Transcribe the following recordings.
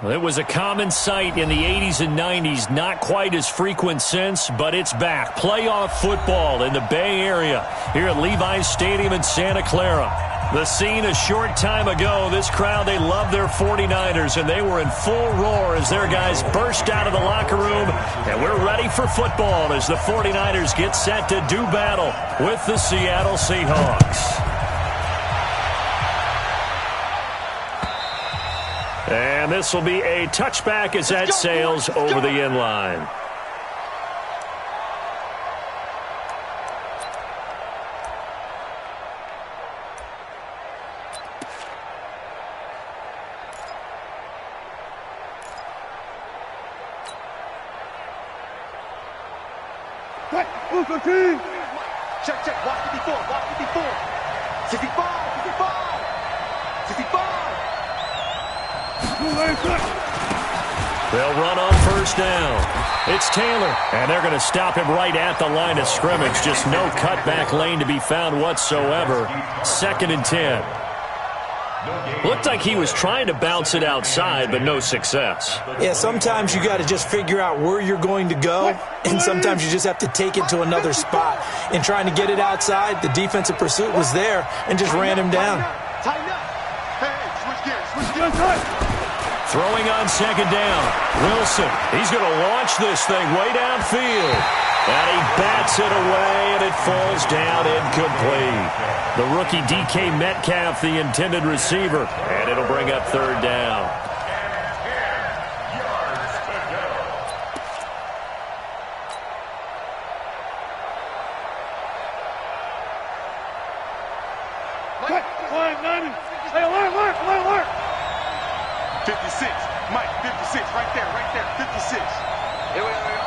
It was a common sight in the 80s and 90s, not quite as frequent since, but it's back. Playoff football in the Bay Area here at Levi's Stadium in Santa Clara. The scene a short time ago, this crowd, they love their 49ers, and they were in full roar as their guys burst out of the locker room, and we're ready for football as the 49ers get set to do battle with the Seattle Seahawks. And this will be a touchback as that sails over the end line. Check, check. Watch 54. Watch 54. 65. 65. 65. They'll run on first down. It's Taylor, and they're going to stop him right at the line of scrimmage. Just no cutback lane to be found whatsoever. 2nd and 10. Looked like he was trying to bounce it outside, but no success. Yeah, sometimes you got to just figure out where you're going to go, and sometimes you just have to take it to another spot. In trying to get it outside, the defensive pursuit was there and just ran him down. Tighten up. Hey, switch gears. Throwing on 2nd down. Wilson, he's going to launch this thing way downfield. And he bats it away, and it falls down incomplete. The rookie DK Metcalf, the intended receiver. And it'll bring up 3rd down. Alert. 56. Mike, 56. Right there. 56. Here we are.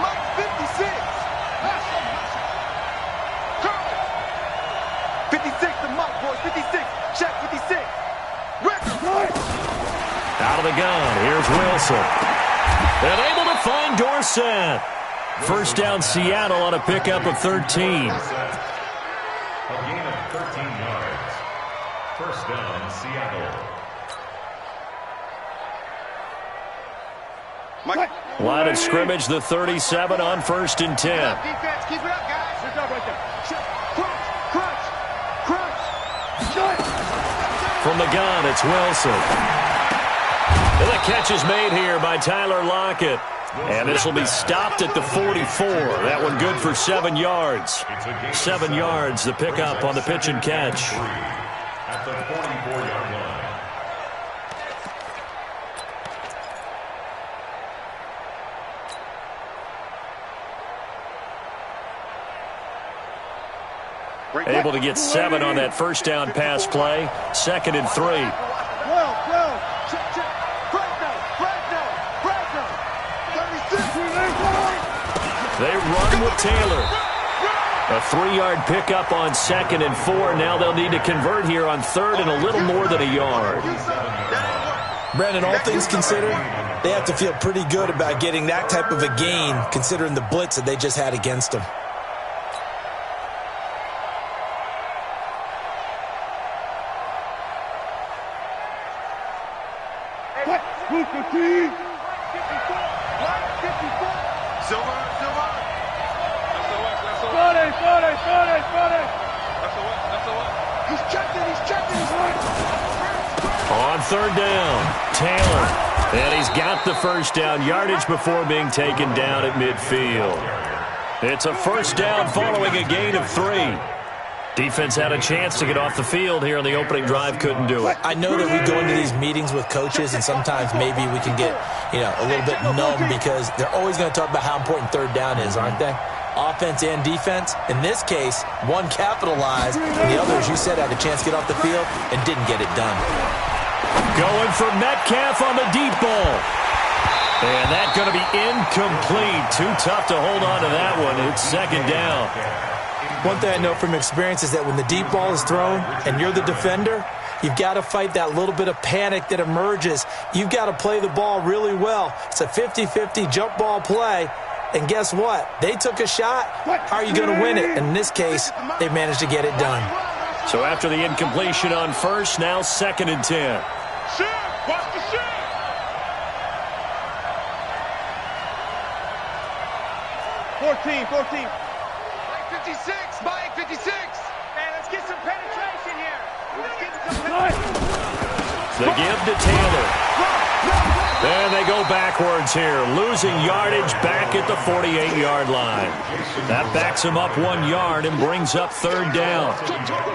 Mike, 56. 56 to Mike, boys. 56. Check 56. Record. Out of the gun. Here's Wilson. And able to find Dorsett. First down, Seattle on a pickup of 13. A gain of 13 yards. First down, Seattle. Line of scrimmage, the 37 on 1st and 10. Defense, keep it up, guys. Good job right there. Crunch. From the gun, it's Wilson. And the catch is made here by Tyler Lockett. And this will be stopped at the 44. That one good for 7 yards. 7 yards, the pickup on the pitch and catch. At the 44-yard line. Able to get 7 on that first down pass play. 2nd and 3. Check. They run with Taylor. A 3-yard pickup on 2nd and 4. Now they'll need to convert here on 3rd and a little more than a yard. Brandon, all things considered, they have to feel pretty good about getting that type of a gain, considering the blitz that they just had against them. On 3rd down, Taylor. And he's got the first down yardage before being taken down at midfield. It's a first down following a gain of 3. Defense had a chance to get off the field here on the opening drive, couldn't do it. I know that we go into these meetings with coaches, and sometimes maybe we can get, a little bit numb because they're always going to talk about how important 3rd down is, aren't they? Offense and defense. In this case, one capitalized, and the other, as you said, had a chance to get off the field and didn't get it done. Going for Metcalf on the deep ball. And that's going to be incomplete. Too tough to hold on to that one. It's 2nd down. One thing I know from experience is that when the deep ball is thrown and you're the defender, you've got to fight that little bit of panic that emerges. You've got to play the ball really well. It's a 50-50 jump ball play. And guess what? They took a shot. How are you going to win it? In this case, they managed to get it done. So after the incompletion on first, now 2nd and 10. 14. Mike 56. Mike 56. Man, let's get some penetration here. Let's get some penetration. The give to Taylor. And they go backwards here, losing yardage back at the 48-yard line. That backs him up 1 yard and brings up third down.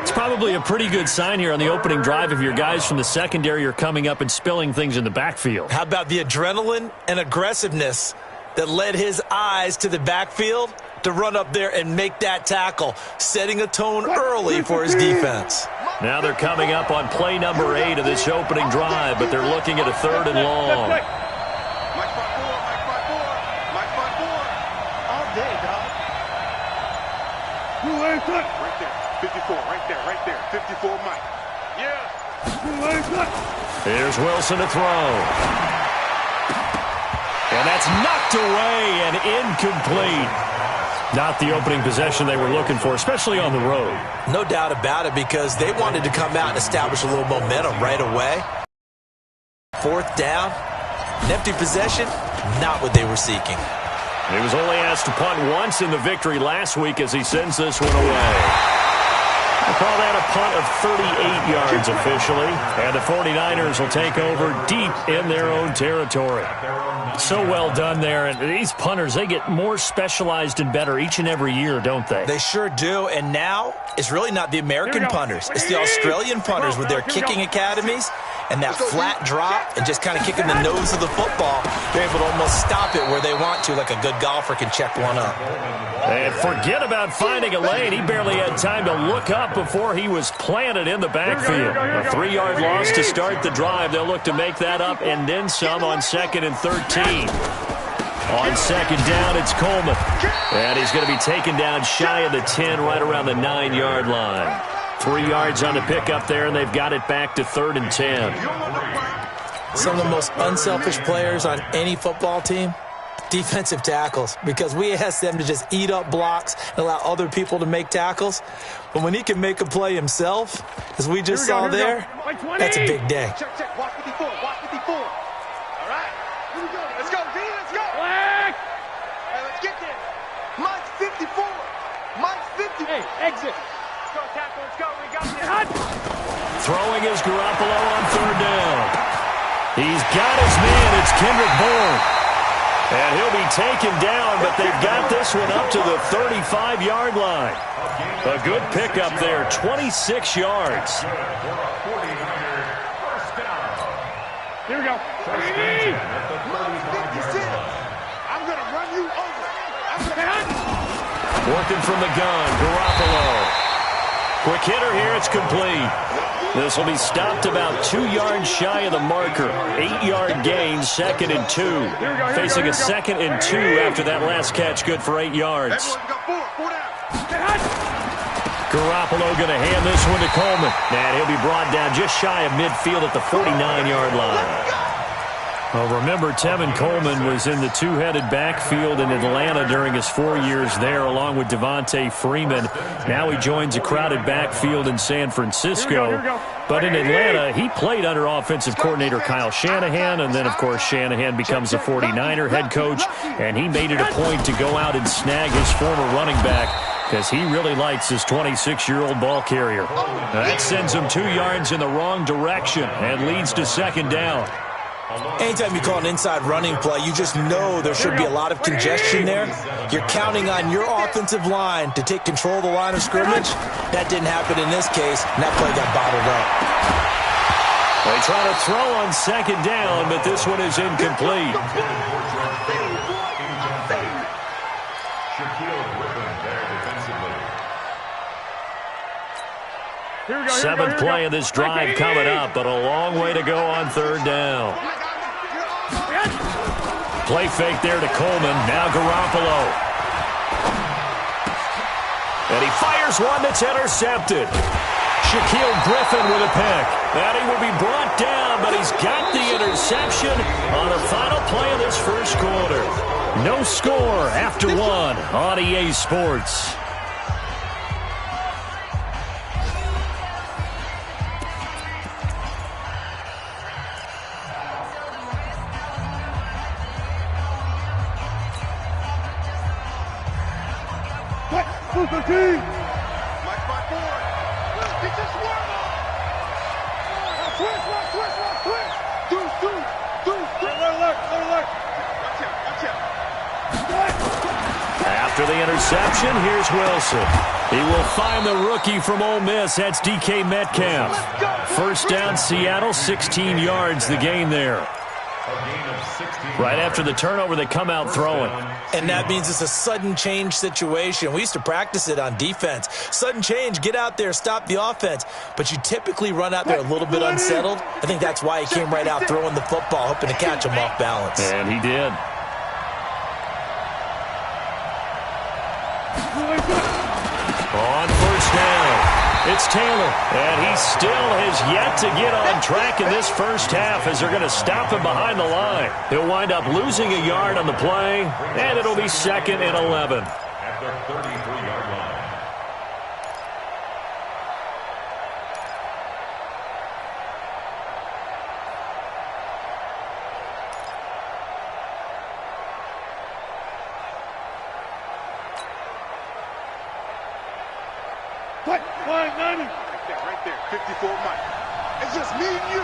It's probably a pretty good sign here on the opening drive if your guys from the secondary are coming up and spilling things in the backfield. How about the adrenaline and aggressiveness that led his eyes to the backfield to run up there and make that tackle, setting a tone early for his defense. Now they're coming up on play number 8 of this opening drive, but they're looking at a 3rd and long. Mike 5-4. Mike 5-4. All day, dog. Right there. 54. Right there. 54, Mike. Yeah. Here's Wilson to throw. And that's knocked away and incomplete. Not the opening possession they were looking for, especially on the road. No doubt about it, because they wanted to come out and establish a little momentum right away. 4th down, an empty possession, not what they were seeking. He was only asked to punt once in the victory last week as he sends this one away. I call that a punt of 38 yards officially, and the 49ers will take over deep in their own territory. So well done there, and these punters, they get more specialized and better each and every year, don't they? They sure do, and now it's really not the American punters. It's the Australian punters with their kicking academies and that flat drop and just kind of kicking the nose of the football. They're able to almost stop it where they want to, like a good golfer can check one up. And forget about finding a lane. He barely had time to look up before he was planted in the backfield. A 3-yard loss to start the drive. They'll look to make that up and then some on 2nd and 13. On 2nd down, it's Coleman. And he's going to be taken down shy of the 10, right around the 9-yard line. 3 yards on the pickup there, and they've got it back to 3rd and 10. Some of the most unselfish players on any football team, defensive tackles, because we ask them to just eat up blocks and allow other people to make tackles. But when he can make a play himself, as we just saw there, that's a big day. Check. Watch 54. All right. Here we go. Let's go, D. Let's go. Hey, let's get there. Mike's 54. Mike's 50. Hey, exit. Let's go, tackle. Let's go. We got this. Throwing is Garoppolo on 3rd down. He's got his man. It's Kendrick Bourne. And he'll be taken down, but they've got this one up to the 35-yard line. A good pickup there, 26 yards. Here we go. I'm going to run you over. Working from the gun, Garoppolo. Quick hitter here, it's complete. This will be stopped about 2 yards shy of the marker. 8-yard gain, 2nd and 2. Facing a 2nd and 2 after that last catch, good for 8 yards. Garoppolo going to hand this one to Coleman. And he'll be brought down just shy of midfield at the 49-yard line. Well, remember, Tevin Coleman was in the two-headed backfield in Atlanta during his 4 years there, along with Devontae Freeman. Now he joins a crowded backfield in San Francisco. But in Atlanta, he played under offensive coordinator Kyle Shanahan, and then, of course, Shanahan becomes a 49er head coach, and he made it a point to go out and snag his former running back because he really likes his 26-year-old ball carrier. Now, that sends him 2 yards in the wrong direction and leads to 2nd down. Anytime you call an inside running play, you just know there should be a lot of congestion there. You're counting on your offensive line to take control of the line of scrimmage. That didn't happen in this case, and that play got bottled up. They try to throw on 2nd down, but this one is incomplete. Seventh play of this drive coming up, but a long way to go on 3rd down. Play fake there to Coleman. Now Garoppolo. And he fires one that's intercepted. Shaquille Griffin with a pick. And he will be brought down, but he's got the interception on the final play of this first quarter. No score after 1 on EA Sports. Mike by 4. He just warm up. Twist. Deuce. Look. Watch out. After the interception, here's Wilson. He will find the rookie from Ole Miss. That's DK Metcalf. First down, Seattle, 16 yards, the gain there. Right after the turnover, they come out throwing. And that means it's a sudden change situation. We used to practice it on defense. Sudden change, get out there, stop the offense. But you typically run out there a little bit unsettled. I think that's why he came right out throwing the football, hoping to catch him off balance. And he did. On first down, it's Taylor, and he still has yet to get on track in this first half as they're going to stop him behind the line. He'll wind up losing a yard on the play, and it'll be 2nd and 11. At the 33-yard line. Right there. 54 Mike. It's just me and you.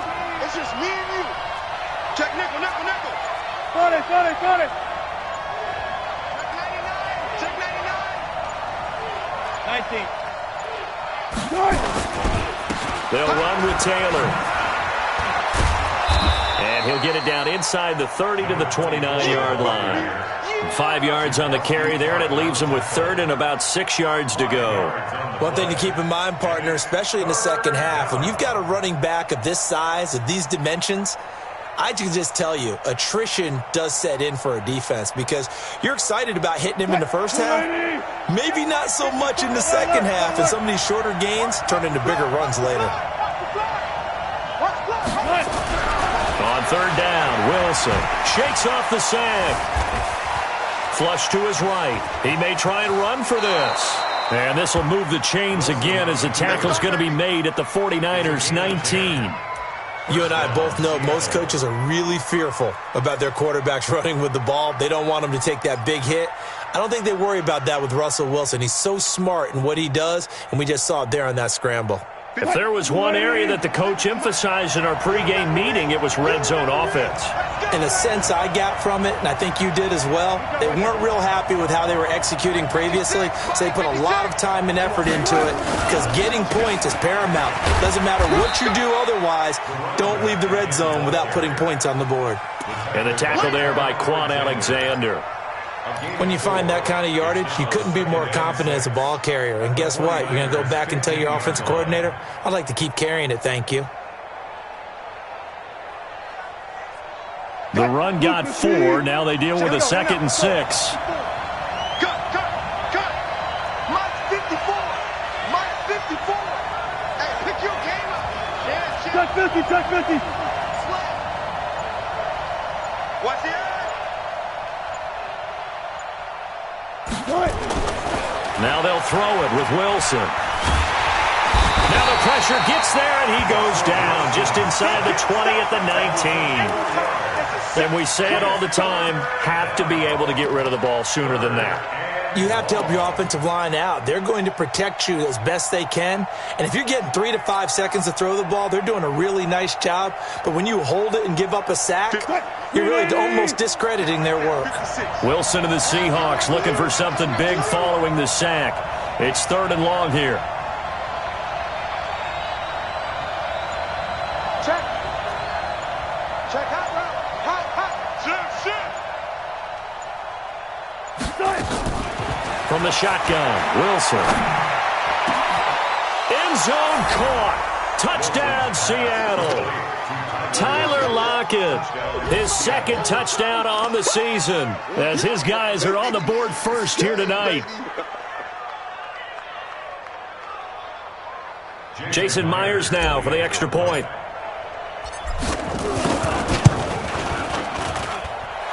Check nickel. Got it. Check 99. 19. They'll run with Taylor. And he'll get it down inside the 30 to the 29-yard line. 5 yards on the carry there, and it leaves them with 3rd and about 6 yards to go. One thing to keep in mind, partner, especially in the second half, when you've got a running back of this size, of these dimensions, I can just tell you, attrition does set in for a defense because you're excited about hitting him in the first half. Maybe not so much in the second half, and some of these shorter gains turn into bigger runs later. On 3rd down, Wilson shakes off the sack. Flush to his right. He may try and run for this. And this will move the chains again as the tackle's going to be made at the 49ers 19. You and I both know most coaches are really fearful about their quarterbacks running with the ball. They don't want them to take that big hit. I don't think they worry about that with Russell Wilson. He's so smart in what he does, and we just saw it there on that scramble. If there was one area that the coach emphasized in our pregame meeting, it was red zone offense. In a sense I got from it, and I think you did as well, they weren't real happy with how they were executing previously, so they put a lot of time and effort into it because getting points is paramount. Doesn't matter what you do otherwise, don't leave the red zone without putting points on the board. And the tackle there by Quan Alexander. When you find that kind of yardage, you couldn't be more confident as a ball carrier. And guess what? You're going to go back and tell your offensive coordinator, I'd like to keep carrying it, thank you. The run got 4. Now they deal with a 2nd and 6. Cut. Mike 54. Hey, pick your game up. Check 50. Watch it. Now they'll throw it with Wilson. Now the pressure gets there, and he goes down just inside the 20 at the 19. And we say it all the time, have to be able to get rid of the ball sooner than that. You have to help your offensive line out. They're going to protect you as best they can. And if you're getting 3 to 5 seconds to throw the ball, they're doing a really nice job. But when you hold it and give up a sack, you're really almost discrediting their work. Wilson and the Seahawks looking for something big following the sack. It's 3rd and long here. Check hot route. Shift. From the shotgun, Wilson. End zone caught. Touchdown, Seattle. Tyler Lockett, his 2nd touchdown on the season, as his guys are on the board first here tonight. Jason Myers now for the extra point.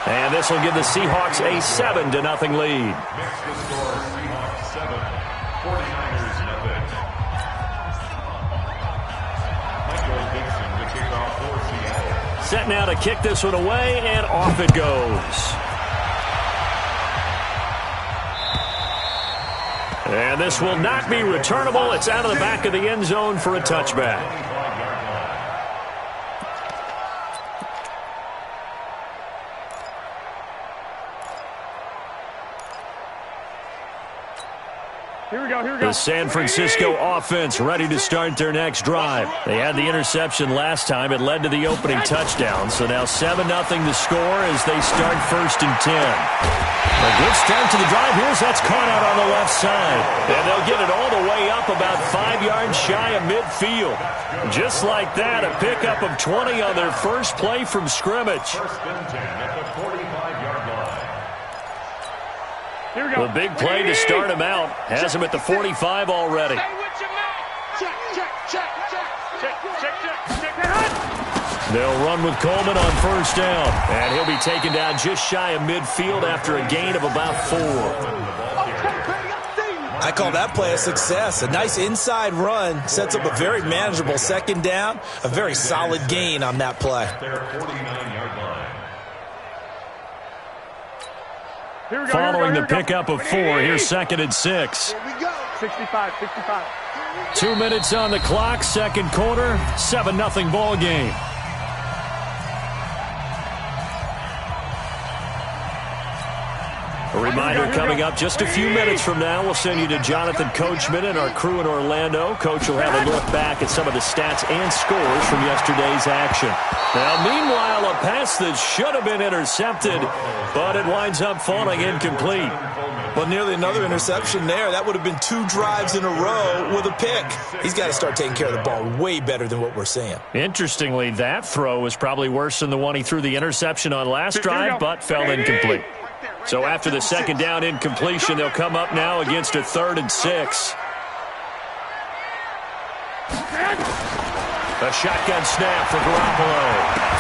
And this will give the Seahawks a 7-0 lead. Next to score, Seahawks 7, 49ers nothing. Michael Dixon to kick off for Seattle. Set now to kick this one away, and off it goes. And this will not be returnable. It's out of the back of the end zone for a touchback. The San Francisco offense ready to start their next drive. They had the interception last time. It led to the opening touchdown. So now 7-0 the score as they start 1st and 10. A good start to the drive. That's caught out on the left side. And they'll get it all the way up about 5 yards shy of midfield. Just like that, a pickup of 20 on their first play from scrimmage. 1st and 10 at the 45-yard line. The big play to start him out has him at the 45 already. They'll run with Coleman on 1st down, and he'll be taken down just shy of midfield after a gain of about 4. I call that play a success. A nice inside run sets up a very manageable 2nd down, a very solid gain on that play. Their 49-yard line. Following the pickup of 4, here's 2nd and 6. Here we go. 65. 2 minutes on the clock, 2nd quarter, 7-0 ball game. A reminder coming up just a few minutes from now. We'll send you to Jonathan Coachman and our crew in Orlando. Coach will have a look back at some of the stats and scores from yesterday's action. Now, meanwhile, a pass that should have been intercepted, but it winds up falling incomplete. Well, nearly another interception there. That would have been 2 drives in a row with a pick. He's got to start taking care of the ball way better than what we're seeing. Interestingly, that throw was probably worse than the one he threw the interception on last drive, but fell incomplete. So after the 2nd down incompletion, they'll come up now against a 3rd and 6. A shotgun snap for Garoppolo.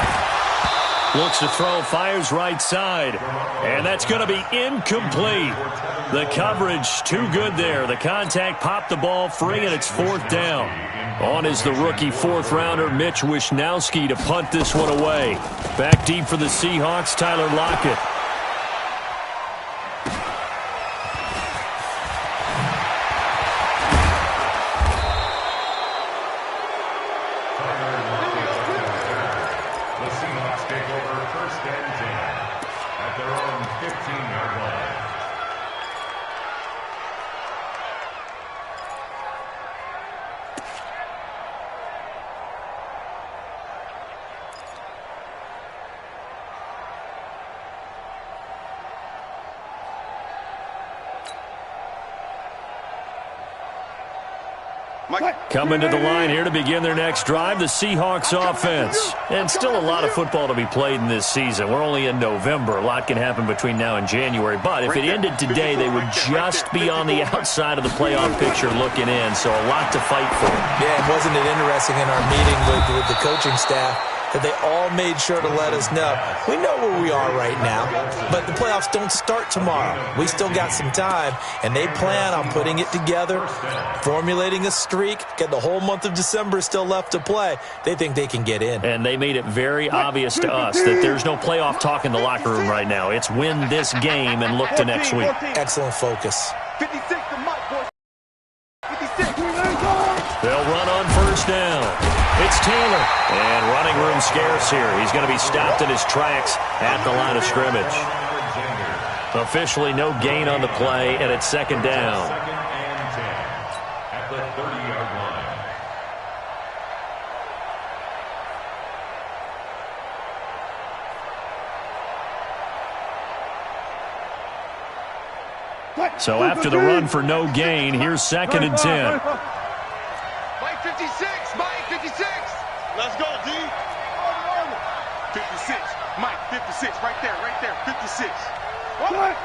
Looks to throw, fires right side. And that's going to be incomplete. The coverage too good there. The contact popped the ball free, and it's 4th down. On is the rookie 4th-rounder Mitch Wishnowsky to punt this one away. Back deep for the Seahawks, Tyler Lockett. Coming to the line here to begin their next drive, the Seahawks offense. And still a lot of football to be played in this season. We're only in November. A lot can happen between now and January. But if it ended today, they would just be on the outside of the playoff picture looking in. So a lot to fight for. Yeah, and wasn't it interesting in our meeting with the coaching staff that they all made sure to let us know. We know where we are right now, but the playoffs don't start tomorrow. We still got some time, and they plan on putting it together, formulating a streak, get the whole month of December still left to play. They think they can get in. And they made it very obvious to us that there's no playoff talk in the locker room right now. It's win this game and look to next week. Excellent focus. 56 to Mike, boys. 56. They'll run on 1st down. It's Taylor, and running room scarce here. He's going to be stopped in his tracks at the line of scrimmage. Officially no gain on the play, and it's 2nd down. 2nd and 10 at the 30-yard line. So after the run for no gain, here's 2nd and 10. Mike 56. Mike 56. Let's go, D. 56. Mike 56. Right there. 56. What?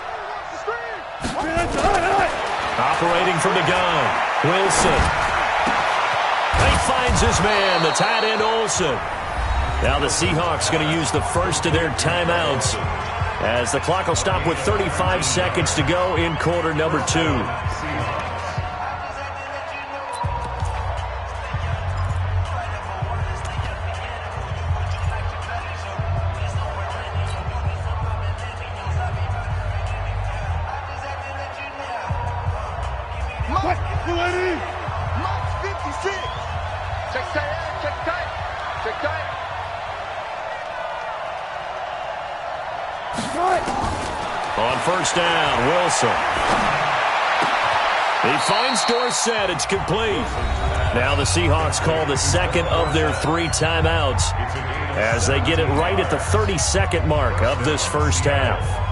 Operating from the gun, Wilson. He finds his man, the tight end Olsen. Now the Seahawks going to use the first of their timeouts as the clock will stop with 35 seconds to go in quarter number 2. Mike 56. Check tight, check tight, check tight. On first down, Wilson. He finds Dorsett. It's complete. Now the Seahawks call the second of their 3 timeouts as they get it right at the 32nd mark of this first half.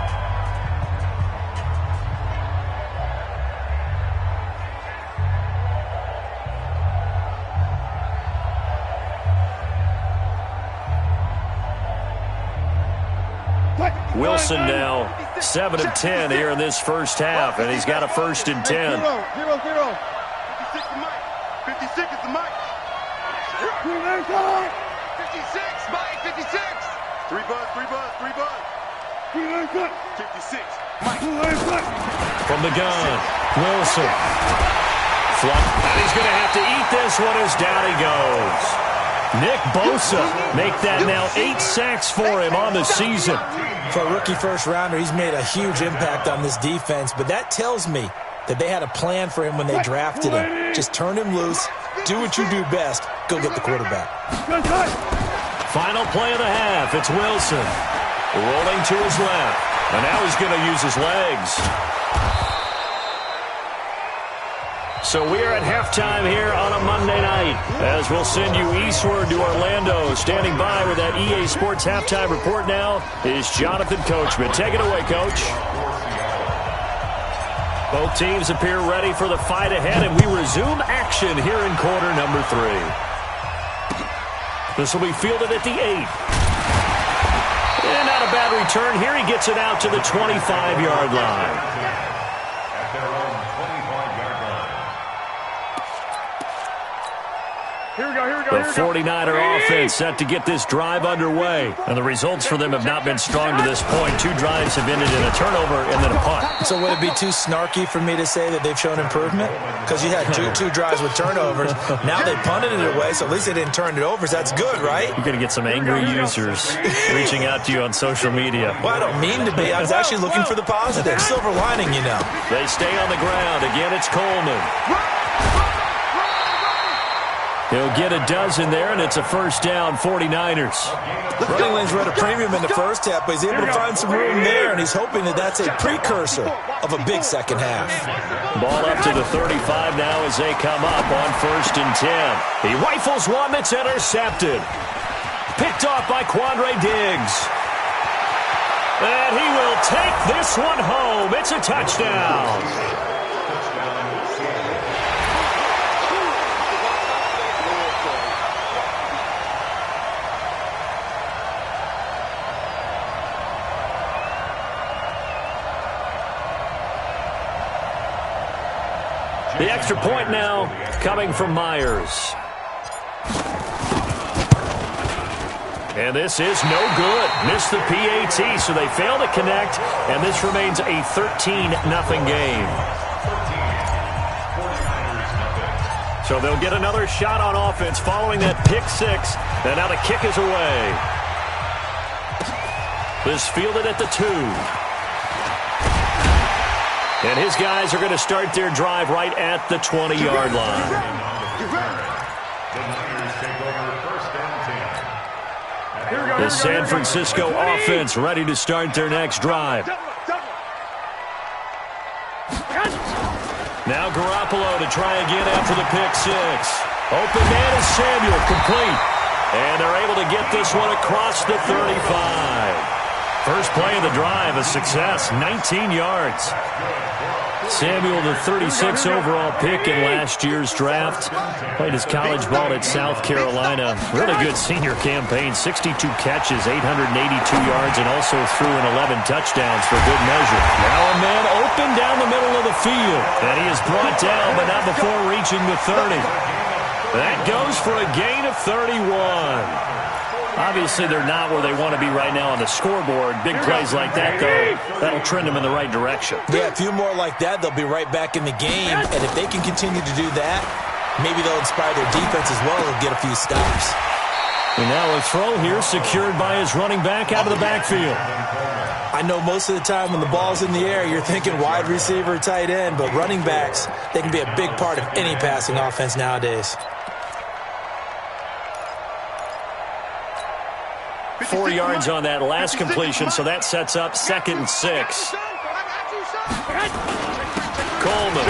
Wilson now 7 of 10 here in this first half, and he's got a 1st and 10. 0, 0, 0. 56 is Mike. 56 is the Mike. 56, Mike, 56. 3 buzz, 3 buzz, 3 buzz. 56, Mike. From the gun, Wilson. And he's going to have to eat this one as down he goes. Nick Bosa make that now 8 sacks for him on the season. For a rookie first-rounder, he's made a huge impact on this defense, but that tells me that they had a plan for him when they drafted him. Just turn him loose, do what you do best, go get the quarterback. Final play of the half, it's Wilson. Rolling to his left, and now he's going to use his legs. So we are at halftime here on a Monday night as we'll send you eastward to Orlando. Standing by with that EA Sports halftime report now is Jonathan Coachman. Take it away, Coach. Both teams appear ready for the fight ahead, and we resume action here in quarter number 3. This will be fielded at the 8. And not a bad return here. He gets it out to the 25-yard line. The 49er offense set to get this drive underway. And the results for them have not been strong to this point. 2 drives have ended in a turnover and then a punt. So would it be too snarky for me to say that they've shown improvement? Because you had two drives with turnovers. Now they punted it away, so at least they didn't turn it over. So that's good, right? You're going to get some angry users reaching out to you on social media. Well, I don't mean to be. I was actually looking for the positive. Silver lining, you know. They stay on the ground. Again, it's Coleman. He'll get a dozen there, and it's a first down, 49ers. Running lanes were at a premium in the first half, but he's able to find some room there, and he's hoping that that's a precursor of a big second half. Ball up to the 35 now as they come up on 1st and 10. He rifles one that's intercepted. Picked off by Quandre Diggs. And he will take this one home. It's a touchdown. The extra point now coming from Myers. And this is no good. Missed the PAT, so they fail to connect, and this remains a 13-0 game. So they'll get another shot on offense following that pick 6, and now the kick is away. This fielded at the 2. And his guys are going to start their drive right at the 20-yard line. The San Francisco offense ready to start their next drive. Now Garoppolo to try again after the pick 6. Open man is Samuel, complete. And they're able to get this one across the 35. First play of the drive, a success, 19 yards. Samuel, the 36 overall pick in last year's draft. Played his college ball at South Carolina. Really good senior campaign, 62 catches, 882 yards, and also threw in 11 touchdowns for good measure. Now a man open down the middle of the field. And he is brought down, but not before reaching the 30. That goes for a gain of 31. Obviously, they're not where they want to be right now on the scoreboard. Big plays like that, though, that'll trend them in the right direction. Yeah, a few more like that, they'll be right back in the game. And if they can continue to do that, maybe they'll inspire their defense as well and get a few stops. And now a throw here secured by his running back out of the backfield. I know most of the time when the ball's in the air, you're thinking wide receiver, tight end, but running backs, they can be a big part of any passing offense nowadays. 4 yards on that last completion, so that sets up 2nd and 6. Coleman.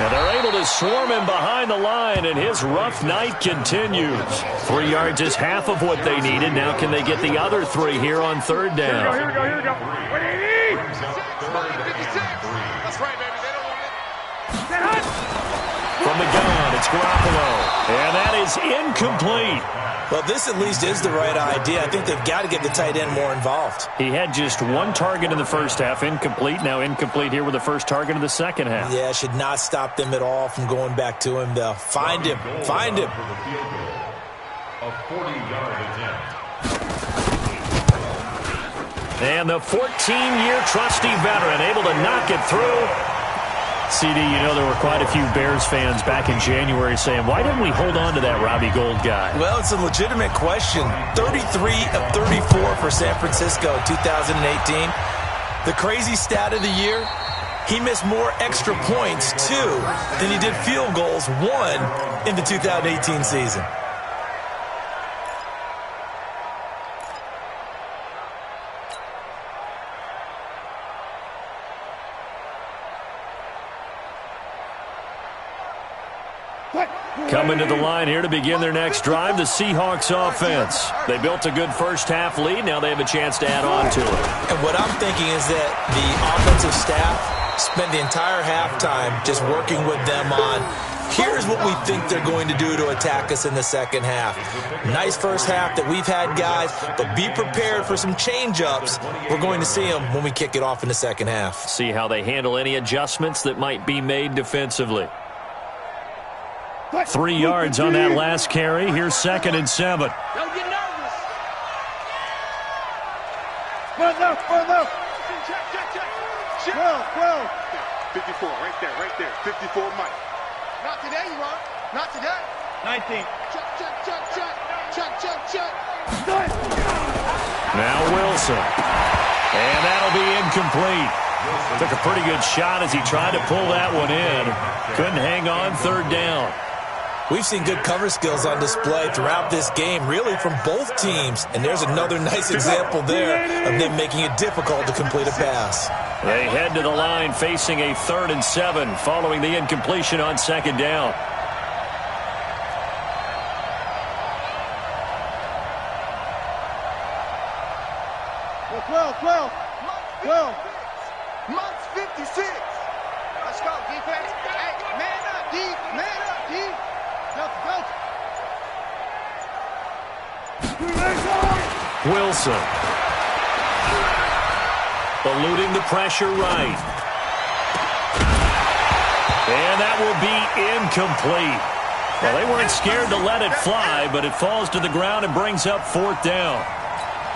And they're able to swarm him behind the line, and his rough night continues. 3 yards is half of what they needed. Now can they get the other 3 here on 3rd down? Here we go. What do you need? 56. That's right, baby. They don't want it. From the gun, it's Garoppolo. And that is incomplete. Well, this at least is the right idea. I think they've got to get the tight end more involved. He had just 1 target in the first half, incomplete. Now incomplete here with the first target of the second half. Yeah, should not stop them at all from going back to him, though. Find him. Find him. A 40-yard attempt. And the 14-year trusty veteran able to knock it through. CD, you know there were quite a few Bears fans back in January saying, why didn't we hold on to that Robbie Gould guy? Well, it's a legitimate question. 33 of 34 for San Francisco in 2018. The crazy stat of the year, he missed more extra points, 2, than he did field goals, 1, in the 2018 season. Coming to the line here to begin their next drive, the Seahawks offense. They built a good first-half lead. Now they have a chance to add on to it. And what I'm thinking is that the offensive staff spent the entire halftime just working with them on, here's what we think they're going to do to attack us in the second half. Nice first half that we've had, guys, but be prepared for some change-ups. We're going to see them when we kick it off in the second half. See how they handle any adjustments that might be made defensively. 3 yards on that last carry. Here's 2nd and 7. Don't get nervous. Run left. Check. 12. 54, right there. 54, Mike. Not today, you are. Not today. 19. Check. Now Wilson. And that'll be incomplete. Took a pretty good shot as he tried to pull that one in. Couldn't hang on 3rd down. We've seen good cover skills on display throughout this game, really from both teams. And there's another nice example there of them making it difficult to complete a pass. They head to the line facing a 3rd and 7 following the incompletion on 2nd down. Well. Months 56. Let's go, defense. Hey, man up, D. Man up, D. Go. Wilson. Eluding the pressure right. And that will be incomplete. Well, they weren't scared to let it fly, but it falls to the ground and brings up 4th down.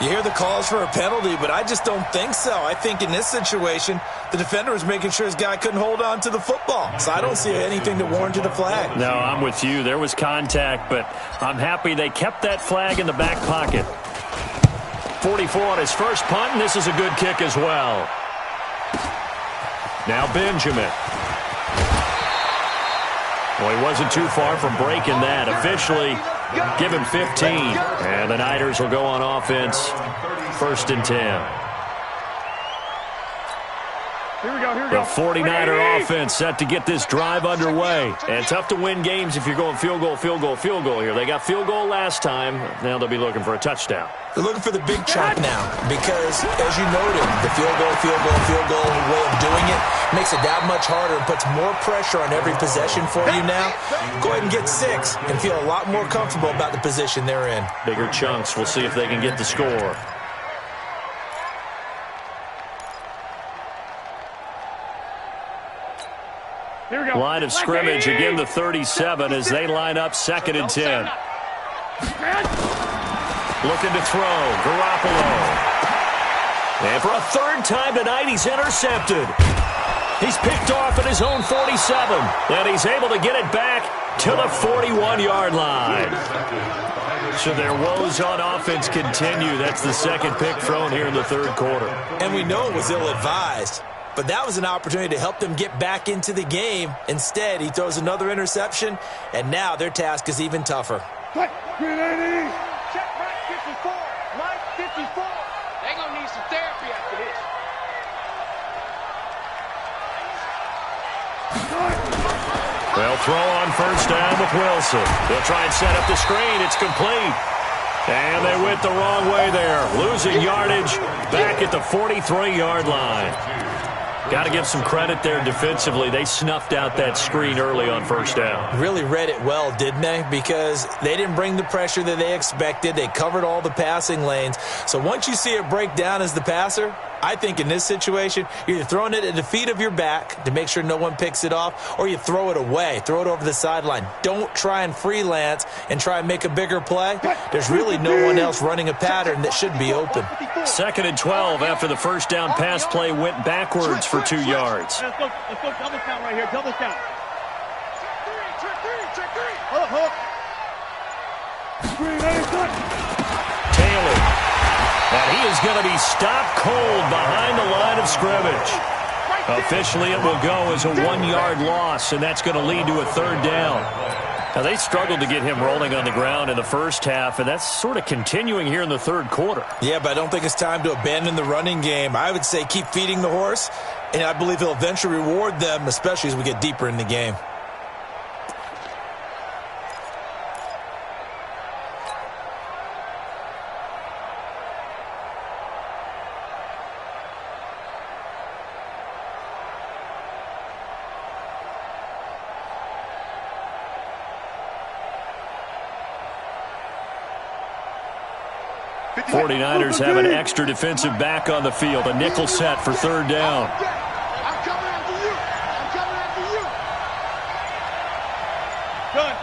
You hear the calls for a penalty, but I just don't think so. I think in this situation, the defender was making sure his guy couldn't hold on to the football. So I don't see anything to warrant a flag. No, I'm with you. There was contact, but I'm happy they kept that flag in the back pocket. 44 on his first punt, and this is a good kick as well. Now Benjamin. Well, he wasn't too far from breaking that. Officially, give him 15. And the Niners will go on offense, 1st and 10. Here we go. The 49er offense set to get this drive underway. And tough to win games if you're going field goal here. They got field goal last time. Now they'll be looking for a touchdown. They're looking for the big chunk now because, as you noted, the field goal way of doing it makes it that much harder and puts more pressure on every possession for you now. Go ahead and get 6 and feel a lot more comfortable about the position they're in. Bigger chunks. We'll see if they can get the score. Here we go. Line of scrimmage, again the 37 as they line up 2nd and 10. Looking to throw, Garoppolo. And for a 3rd time tonight, he's intercepted. He's picked off at his own 47, and he's able to get it back to the 41-yard line. So their woes on offense continue. That's the second pick thrown here in the third quarter. And we know it was ill-advised, but that was an opportunity to help them get back into the game. Instead, he throws another interception, and now their task is even tougher. Check Mike 54. Mike 54. They're going to need some therapy after this. They'll throw on first down with Wilson. They'll try and set up the screen. It's complete. And they went the wrong way there. Losing yardage back at the 43-yard line. Got to give some credit there defensively. They snuffed out that screen early on first down. Really read it well, didn't they? Because they didn't bring the pressure that they expected. They covered all the passing lanes. So once you see it break down as the passer, I think in this situation, you're either throwing it at the feet of your back to make sure no one picks it off, or you throw it away, throw it over the sideline. Don't try and freelance and try and make a bigger play. There's really no one else running a pattern that should be open. 2nd and 12 after the first down pass play went backwards for 2 yards. Let's go double count right here, double count. Check three. Hook. Taylor. And he is going to be stopped cold behind the line of scrimmage. Officially, it will go as a 1-yard loss, and that's going to lead to a third down. Now, they struggled to get him rolling on the ground in the first half, and that's sort of continuing here in the third quarter. Yeah, but I don't think it's time to abandon the running game. I would say keep feeding the horse, and I believe he'll eventually reward them, especially as we get deeper in the game. The 49ers have an extra defensive back on the field, a nickel set for third down. I'm coming after you. Gun.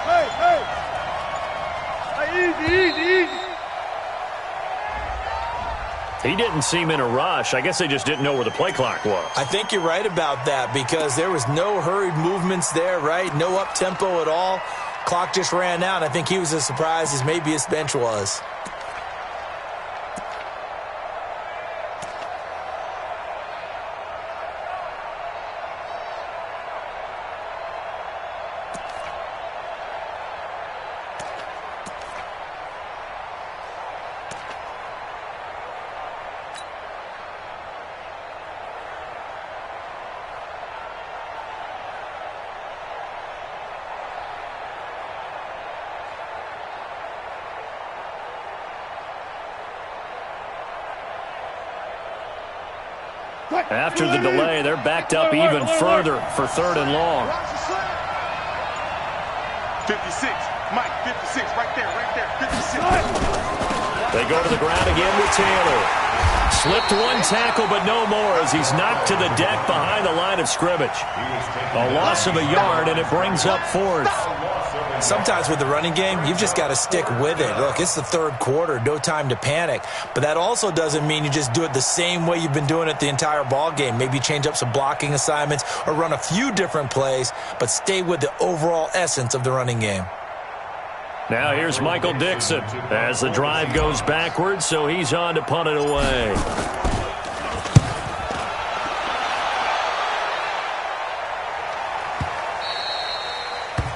Hey. Easy. He didn't seem in a rush. I guess they just didn't know where the play clock was. I think you're right about that because there was no hurried movements there, right? No up-tempo at all. Clock just ran out. I think he was as surprised as maybe his bench was. After the delay, they're backed up even further for third and long. 56. Mike, 56. Right there. 56. They go to the ground again with Taylor. Slipped one tackle, but no more as he's knocked to the deck behind the line of scrimmage. A loss of a yard, and it brings up fourth. Sometimes with the running game, you've just got to stick with it. Look, it's the third quarter, no time to panic. But that also doesn't mean you just do it the same way you've been doing it the entire ball game. Maybe change up some blocking assignments or run a few different plays, but stay with the overall essence of the running game. Now here's Michael Dixon as the drive goes backwards, so he's on to punt it away.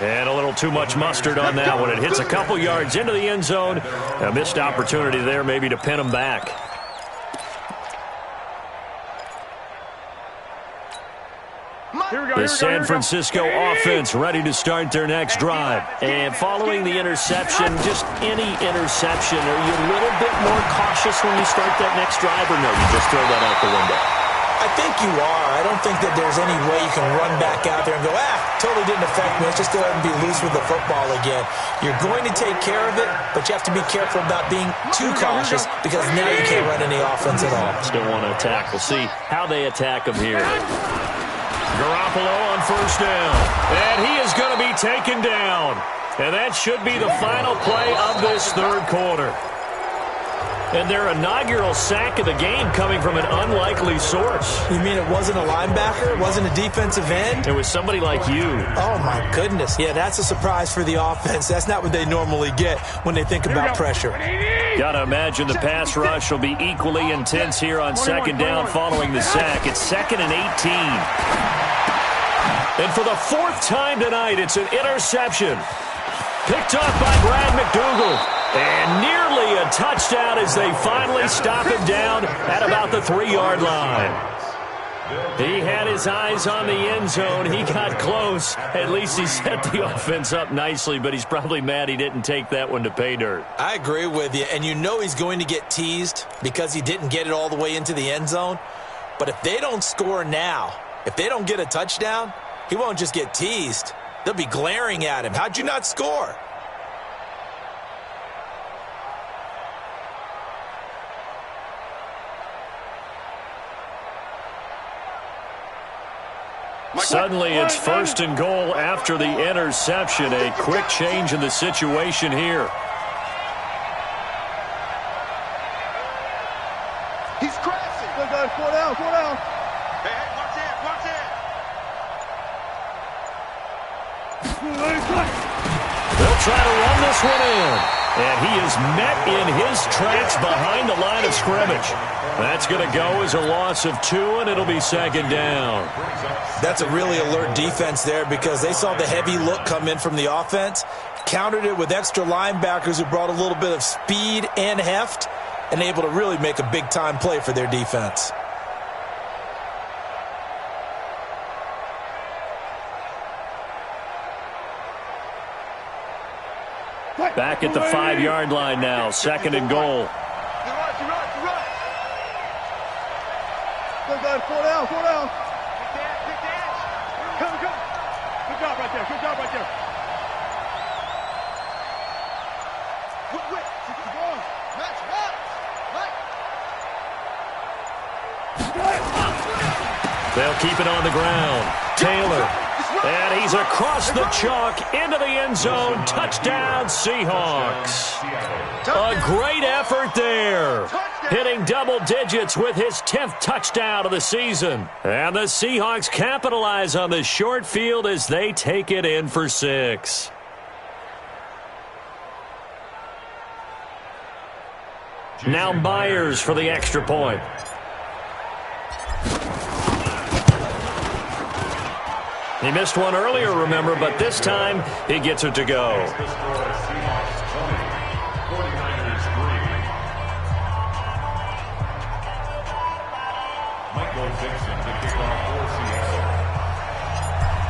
And a little too much mustard on that one. It hits a couple yards into the end zone. A missed opportunity there maybe to pin him back. The San Francisco offense ready to start their next drive. And following the interception, just any interception, are you a little bit more cautious when you start that next drive, or no, you just throw that out the window? I think you are. I don't think that there's any way you can run back out there and go, totally didn't affect me. Let's just go ahead and be loose with the football again. You're going to take care of it, but you have to be careful about being too cautious because now you can't run any offense at all. Still want to attack. We'll see how they attack him here. Garoppolo on first down. And he is going to be taken down. And that should be the final play of this third quarter. And their inaugural sack of the game coming from an unlikely source. You mean it wasn't a linebacker? It wasn't a defensive end? It was somebody like you. Oh, my goodness. Yeah, that's a surprise for the offense. That's not what they normally get when they think about pressure. Got to imagine the pass rush will be equally intense here on second down following the sack. It's 2nd and 18. And for the 4th time tonight, it's an interception. Picked up by Brad McDougal. And nearly a touchdown as they finally stop him down at about the 3-yard line. He had his eyes on the end zone. He got close. At least he set the offense up nicely, but he's probably mad he didn't take that one to pay dirt. I agree with you, and you know he's going to get teased because he didn't get it all the way into the end zone. But if they don't score now, if they don't get a touchdown, he won't just get teased. They'll be glaring at him. How'd you not score? Suddenly, it's 1st and goal after the interception. A quick change in the situation here. He's crashing. Go down, 4 down, 4 down. Hey, watch it, watch it. They'll try to run this one in. And he is met in his tracks behind the line of scrimmage. That's going to go as a loss of 2, and it'll be 2nd down. That's a really alert defense there because they saw the heavy look come in from the offense, countered it with extra linebackers who brought a little bit of speed and heft, and able to really make a big-time play for their defense. Back at the 5-yard line now, 2nd and goal. Go down, 4 down, 4 down. Big dash. Come. Good job right there, good job right there. Quick. Keep going. Match. They'll keep it on the ground. Taylor. And he's across the chalk into the end zone. Touchdown, Seahawks. A great effort there. Hitting double digits with his 10th touchdown of the season. And the Seahawks capitalize on the short field as they take it in for 6. Now Myers for the extra point. He missed one earlier, remember, but this time he gets it to go.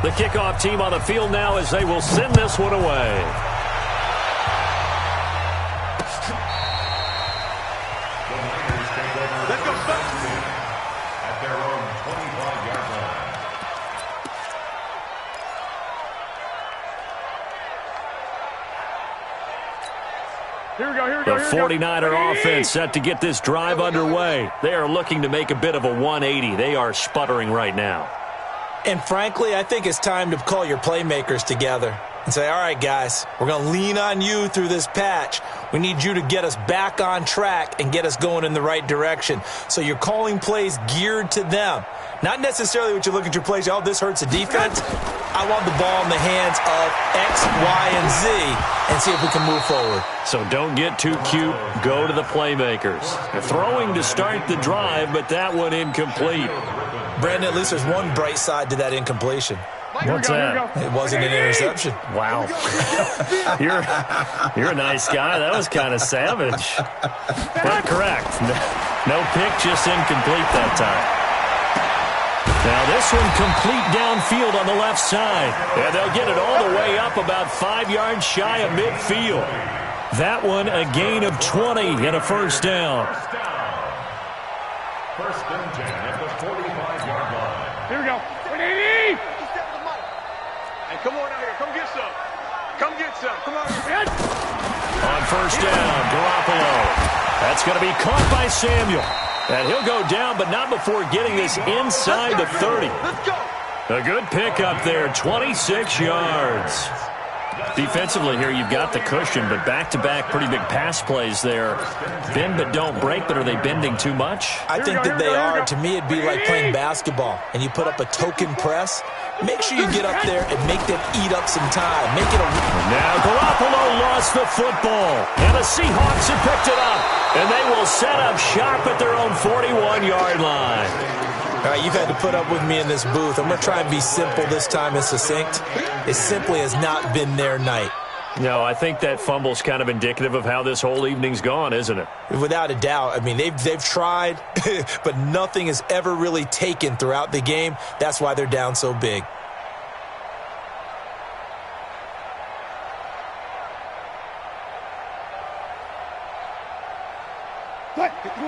The kickoff team on the field now as they will send this one away. Let's go, at their own 25-yard line. Here we go. The 49er offense set to get this drive underway. They are looking to make a bit of a 180. They are sputtering right now. And frankly, I think it's time to call your playmakers together and say, all right, guys, we're going to lean on you through this patch. We need you to get us back on track and get us going in the right direction. So you're calling plays geared to them. Not necessarily what you look at your plays, oh, this hurts the defense. I want the ball in the hands of X, Y, and Z and see if we can move forward. So don't get too cute. Go to the playmakers. They're throwing to start the drive, but that one incomplete. Brandon, at least there's one bright side to that incompletion. What's that? It wasn't an interception. Wow. You're a nice guy. That was kind of savage. But correct. No pick, just incomplete that time. Now this one complete downfield on the left side. And they'll get it all the way up about 5 yards shy of midfield. That one a gain of 20 and a first down. First and 10 at the 45-yard line. Here we go. 180. Hey, come on out here. Come get some. Come get some. Come on. On first down, Garoppolo. That's going to be caught by Samuel. And he'll go down, but not before getting this inside the 30. Let's go. A good pickup there, 26 yards. Defensively here, you've got the cushion, but back-to-back pretty big pass plays there. Bend but don't break, but are they bending too much? I think that they are. To me, it'd be like playing basketball, and you put up a token press. Make sure you get up there and make them eat up some time. Make it a... Now Garoppolo lost the football, and the Seahawks have picked it up, and they will set up shop at their own 41-yard line. All right, you've had to put up with me in this booth. I'm going to try and be simple this time and succinct. It simply has not been their night. No, I think that fumble's kind of indicative of how this whole evening's gone, isn't it? Without a doubt. I mean, they've tried, but nothing has ever really taken throughout the game. That's why they're down so big.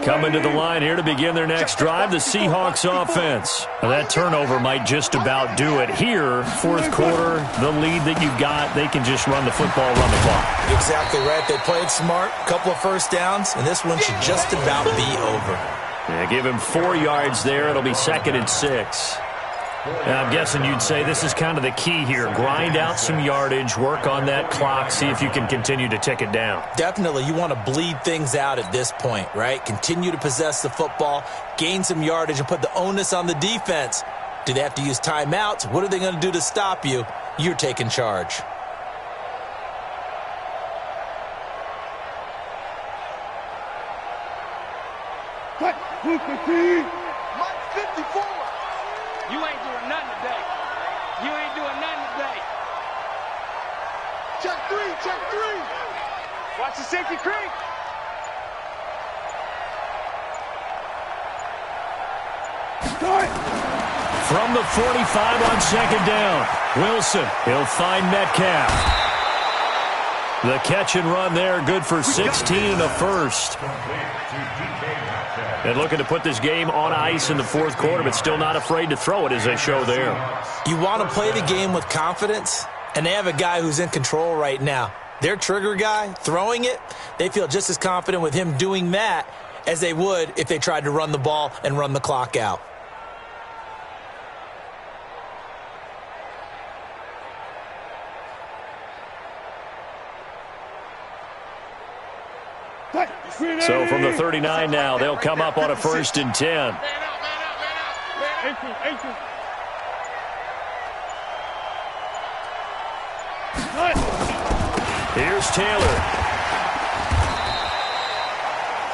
Coming to the line here to begin their next drive, the Seahawks offense. Now, that turnover might just about do it. Here, fourth quarter, the lead that you've got, they can just run the football, run the clock. Exactly right. They played smart, a couple of first downs, and this one should just about be over. Yeah, give him 4 yards there. It'll be 2nd and 6. Now, I'm guessing you'd say this is kind of the key here. Grind out some yardage, work on that clock, see if you can continue to tick it down. Definitely. You want to bleed things out at this point, right? Continue to possess the football, gain some yardage, and put the onus on the defense. Do they have to use timeouts? What are they going to do to stop you? You're taking charge. Mike 54. You ain't doing nothing today. You ain't doing nothing today. Check 3, check 3. Watch the safety creep. Start. From the 45 on 2nd down. Wilson, he'll find Metcalf. The catch and run there, good for 16 and a first. And looking to put this game on ice in the fourth quarter, but still not afraid to throw it as they show there. You want to play the game with confidence, and they have a guy who's in control right now. Their trigger guy, throwing it, they feel just as confident with him doing that as they would if they tried to run the ball and run the clock out. So from the 39 now, they'll come up on a 1st and 10. Here's Taylor.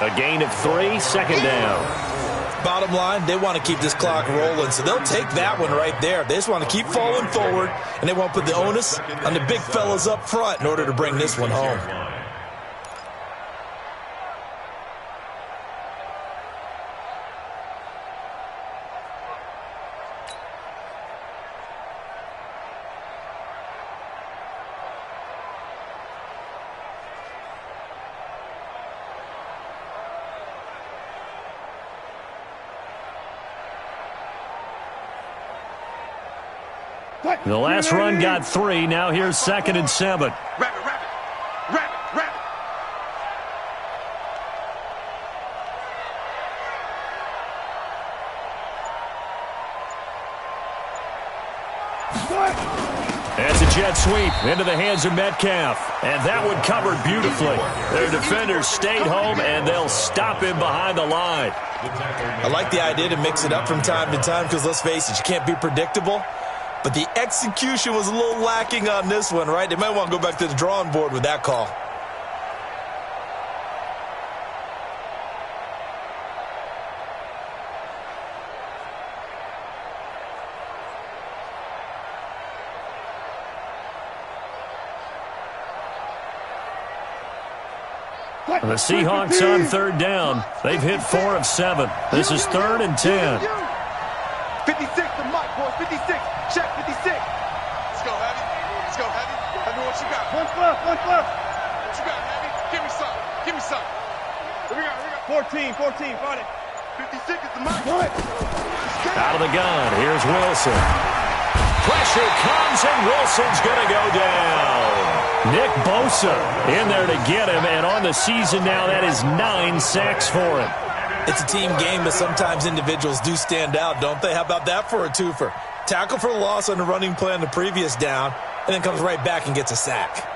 A gain of 3, 2nd down. Bottom line, they want to keep this clock rolling, so they'll take that one right there. They just want to keep falling forward, and they won't put the onus on the big fellas up front in order to bring this one home. The last run got 3. Now here's 2nd and 7. Rabbit, rabbit, rabbit, rabbit. That's a jet sweep into the hands of Metcalf. And that one covered beautifully. Their defenders stayed home, and they'll stop him behind the line. I like the idea to mix it up from time to time because, let's face it, you can't be predictable. But the execution was a little lacking on this one, right? They might want to go back to the drawing board with that call. The Seahawks on 3rd down. They've hit 4 of 7. This is 3rd and 10. 56 to Mike, boys. 56. Check 56. Let's go, Heavy. Let's go, Heavy. I know what you got. One left, one left. What you got, Heavy? Give me some. Give me some. What we got? 14, find it. 56 is the Mike. Out of the gun. Here's Wilson. Pressure comes, and Wilson's going to go down. Nick Bosa in there to get him, and on the season now, that is 9 sacks for him. It's a team game, but sometimes individuals do stand out, don't they? How about that for a twofer? Tackle for loss on the running play on the previous down, and then comes right back and gets a sack.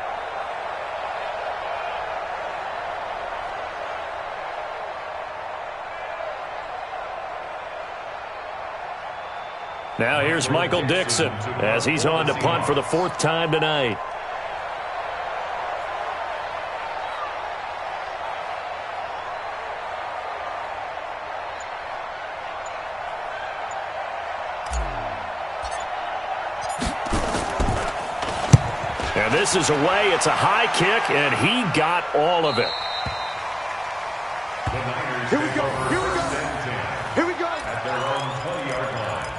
Now here's Michael Dixon as he's on to punt for the 4th time tonight. And this is away. It's a high kick, and he got all of it. Here we go. Here we go. Here we go. At their own 20-yard line.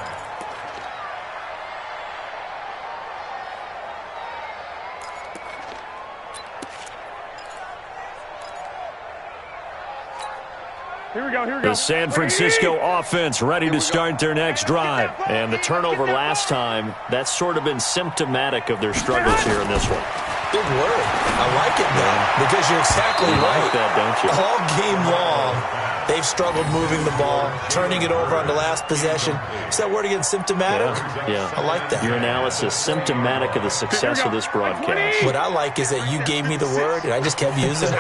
Here we go. Here we go. The San Francisco offense ready to start their next drive. And the turnover last time, that's sort of been symptomatic of their struggles here in this one. Big word. I like it, though, because you're exactly right. Like that, don't you? All game long, they've struggled moving the ball, turning it over on the last possession. Is that word again, symptomatic? Yeah. I like that. Your analysis, symptomatic of the success of this broadcast. What I like is that you gave me the word, and I just kept using it.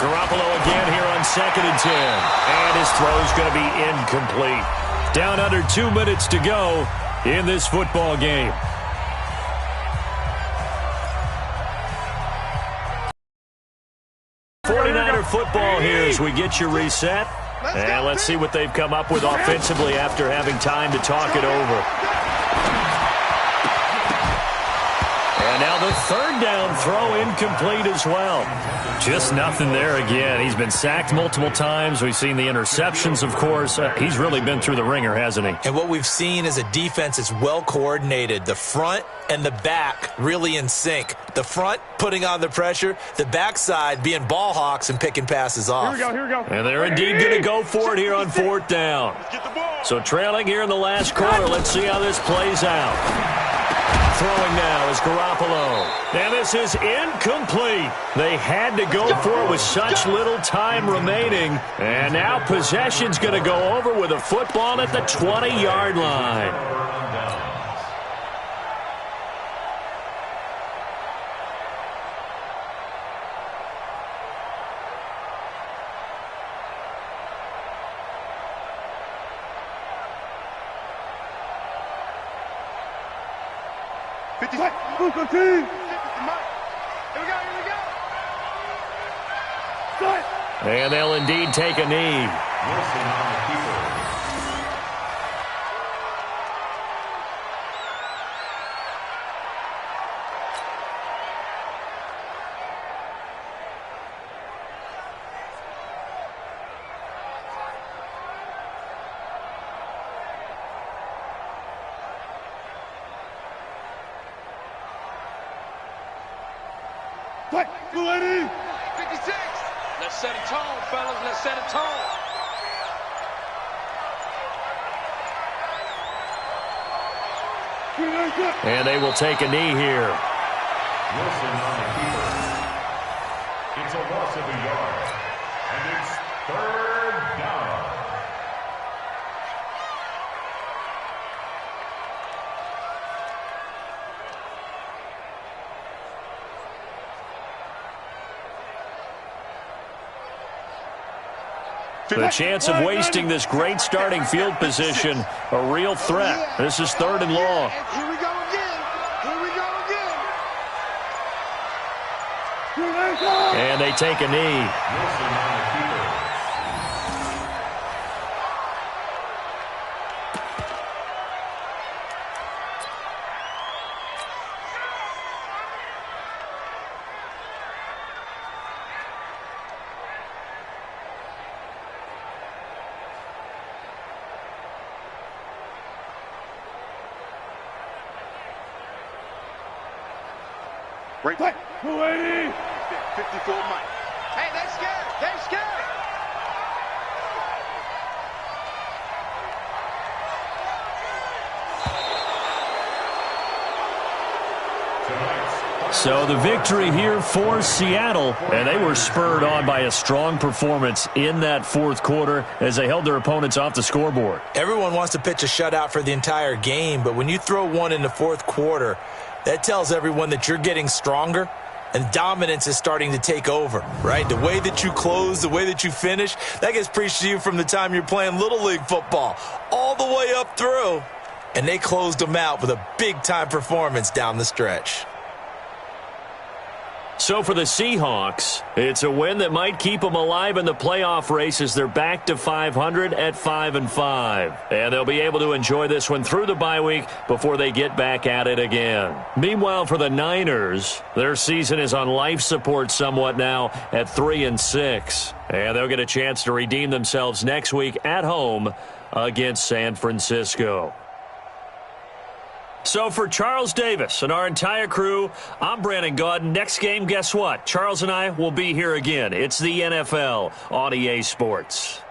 Garoppolo again here on 2nd and 10. And his throw's going to be incomplete. Down under 2 minutes to go in this football game. Football here as we get you reset. And let's see what they've come up with offensively after having time to talk it over. And now the 3rd down throw incomplete as well. Just nothing there again. He's been sacked multiple times. We've seen the interceptions, of course. He's really been through the ringer, hasn't he? And what we've seen is a defense that's well coordinated. The front and the back really in sync. The front putting on the pressure, the backside being ball hawks and picking passes off. Here we go. Here we go. And they're indeed going to go for it here on 4th down. So trailing here in the last quarter. Let's see how this plays out. Throwing now is Garoppolo. And this is incomplete. They had to go for it with such little time remaining. And now possession's going to go over with a football at the 20-yard line. And they'll indeed take a knee. Wilson on the keeper. Blue 80. 56. Let's set a tone, fellas. Let's set a tone. And they will take a knee here. Wilson on the keeper. It's a loss of a yard. And it's 3rd down. The chance of wasting this great starting field position, a real threat. This is 3rd and long. Here we go again. Here we go again. And they take a knee. Wilson on the keeper. Right back. 280. 54 Mike. Hey, they're scared. They're scared. Tonight's So the victory here for Seattle, and they were spurred on by a strong performance in that fourth quarter as they held their opponents off the scoreboard. Everyone wants to pitch a shutout for the entire game, but when you throw one in the fourth quarter, that tells everyone that you're getting stronger and dominance is starting to take over, right? The way that you close, the way that you finish, that gets preached to you from the time you're playing Little League football all the way up through. And they closed them out with a big-time performance down the stretch. So for the Seahawks, it's a win that might keep them alive in the playoff race as they're back to 500 at 5-5. And they'll be able to enjoy this one through the bye week before they get back at it again. Meanwhile, for the Niners, their season is on life support somewhat now at 3-6. And they'll get a chance to redeem themselves next week at home against San Francisco. So for Charles Davis and our entire crew, I'm Brandon Gaudin. Next game, guess what? Charles and I will be here again. It's the NFL on EA Sports.